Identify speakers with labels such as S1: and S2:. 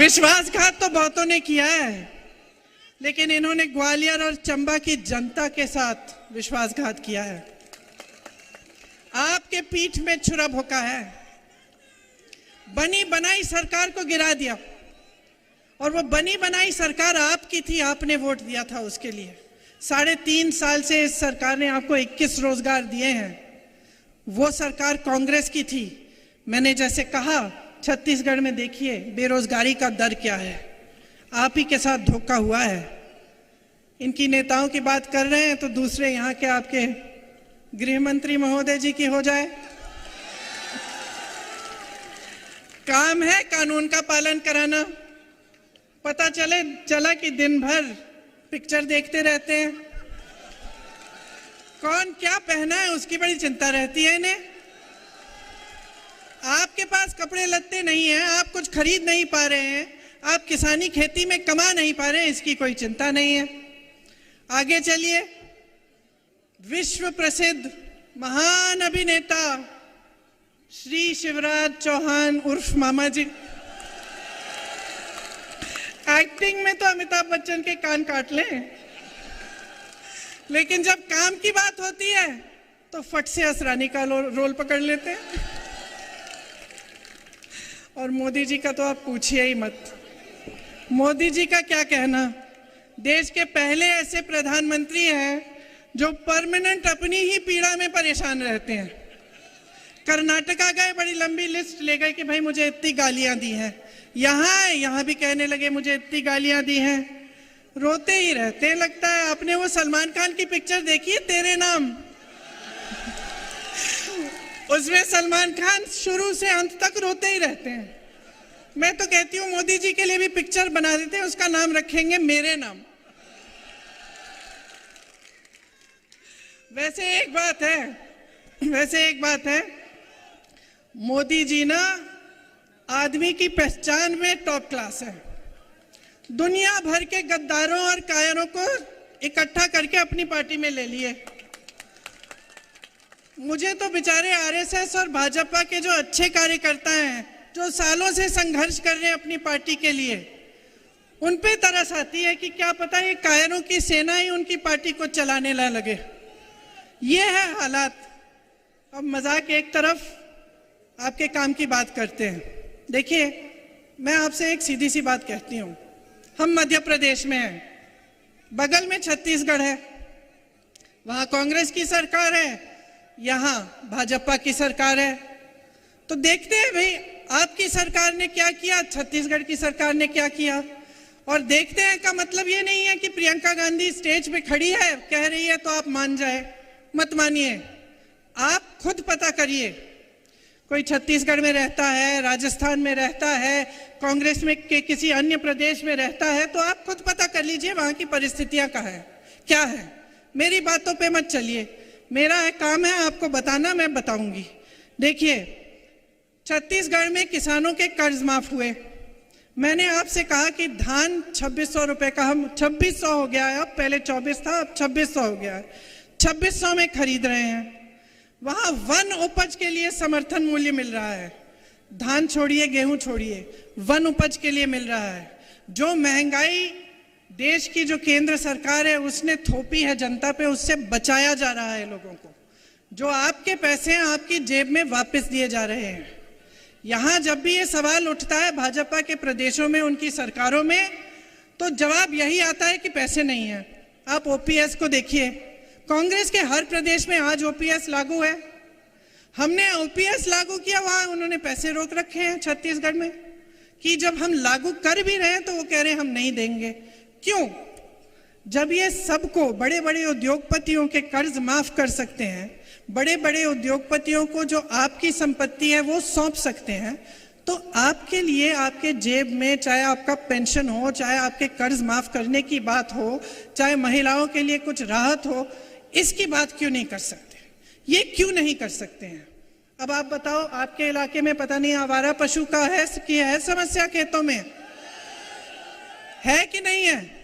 S1: विश्वासघात तो बहुतों ने किया है, लेकिन इन्होंने ग्वालियर और चंबा की जनता के साथ विश्वासघात किया है। आपके पीठ में छुरा भोंका है, बनी बनाई सरकार को गिरा दिया, और वो बनी बनाई सरकार आपकी थी, आपने वोट दिया था उसके लिए। 3.5 साल से इस सरकार ने आपको 21 रोजगार दिए हैं। वो सरकार कांग्रेस की थी। मैंने जैसे कहा, छत्तीसगढ़ में देखिए बेरोजगारी का दर क्या है, आप ही के साथ धोखा हुआ है। इनकी नेताओं की बात कर रहे हैं तो दूसरे यहाँ के आपके गृह मंत्री महोदय जी की हो जाए। काम है कानून का पालन कराना। पता चला कि दिन भर पिक्चर देखते रहते हैं, कौन क्या पहना है उसकी बड़ी चिंता रहती है इन्हें। आपके पास कपड़े लत्ते नहीं हैं, आप कुछ खरीद नहीं पा रहे हैं, आप किसानी खेती में कमा नहीं पा रहे हैं, इसकी कोई चिंता नहीं है। आगे चलिए, विश्व प्रसिद्ध महान अभिनेता श्री शिवराज चौहान उर्फ मामा जी, एक्टिंग में तो अमिताभ बच्चन के कान काट लें, लेकिन जब काम की बात होती है तो फट से असरानी का रोल पकड़ लेते हैं। और मोदी जी का तो आप पूछिए ही मत। मोदी जी का क्या कहना, देश के पहले ऐसे प्रधानमंत्री हैं जो परमानेंट अपनी ही पीड़ा में परेशान रहते हैं। कर्नाटका गए, बड़ी लंबी लिस्ट ले गए कि भाई मुझे इतनी गालियां दी हैं, यहाँ भी कहने लगे मुझे इतनी गालियां दी हैं, रोते ही रहते हैं। लगता है आपने वो सलमान खान की पिक्चर देखी है तेरे नाम, उसमें सलमान खान शुरू से अंत तक रोते ही रहते हैं। मैं तो कहती हूँ मोदी जी के लिए भी पिक्चर बना देते हैं, उसका नाम रखेंगे मेरे नाम। वैसे एक बात है, मोदी जी ना आदमी की पहचान में टॉप क्लास है। दुनिया भर के गद्दारों और कायरों को इकट्ठा करके अपनी पार्टी में ले लिए। मुझे तो बेचारे आरएसएस और भाजपा के जो अच्छे कार्यकर्ता हैं, जो सालों से संघर्ष कर रहे हैं अपनी पार्टी के लिए, उन पे तरस आती है कि क्या पता ये कायरों की सेना ही उनकी पार्टी को चलाने ना लगे। ये है हालात। अब मजाक एक तरफ, आपके काम की बात करते हैं। देखिए, मैं आपसे एक सीधी सी बात कहती हूँ, हम मध्य प्रदेश में हैं, बगल में छत्तीसगढ़ है, वहाँ कांग्रेस की सरकार है, यहाँ भाजपा की सरकार है। तो देखते हैं भाई आपकी सरकार ने क्या किया, छत्तीसगढ़ की सरकार ने क्या किया, और देखते हैं का मतलब ये नहीं है कि प्रियंका गांधी स्टेज पे खड़ी है कह रही है तो आप मान जाए। मत मानिए, आप खुद पता करिए। कोई छत्तीसगढ़ में रहता है, राजस्थान में रहता है, कांग्रेस में के किसी अन्य प्रदेश में रहता है, तो आप खुद पता कर लीजिए वहाँ की परिस्थितियाँ क्या है। मेरी बातों पे मत चलिए, मेरा काम है आपको बताना, मैं बताऊंगी। देखिए, छत्तीसगढ़ में किसानों के कर्ज माफ हुए। मैंने आपसे कहा कि धान 2600 रुपए का, हम 2600 हो गया है, अब पहले 24 था, अब 2600 हो गया है, 2600 में खरीद रहे हैं। वहां वन उपज के लिए समर्थन मूल्य मिल रहा है। धान छोड़िए, गेहूं छोड़िए, वन उपज के लिए मिल रहा है। जो महंगाई देश की जो केंद्र सरकार है उसने थोपी है जनता पे, उससे बचाया जा रहा है लोगों को। जो आपके पैसे हैं आपकी जेब में वापस दिए जा रहे हैं। यहाँ जब भी ये सवाल उठता है भाजपा के प्रदेशों में, उनकी सरकारों में, तो जवाब यही आता है कि पैसे नहीं है। आप ओपीएस को देखिए, कांग्रेस के हर प्रदेश में आज ओपीएस लागू है। हमने ओपीएस लागू किया, वहां उन्होंने पैसे रोक रखे हैं छत्तीसगढ़ में, कि जब हम लागू कर भी रहे हैं तो वो कह रहे हैं हम नहीं देंगे। क्यों? जब ये सबको, बड़े बड़े उद्योगपतियों के कर्ज माफ कर सकते हैं, बड़े बड़े उद्योगपतियों को जो आपकी संपत्ति है वो सौंप सकते हैं, तो आपके लिए, आपके जेब में, चाहे आपका पेंशन हो, चाहे आपके कर्ज माफ करने की बात हो, चाहे महिलाओं के लिए कुछ राहत हो, इसकी बात क्यों नहीं कर सकते? ये क्यों नहीं कर सकते हैं? अब आप बताओ, आपके इलाके में पता नहीं आवारा पशु का है कि है समस्या खेतों में, है कि नहीं है?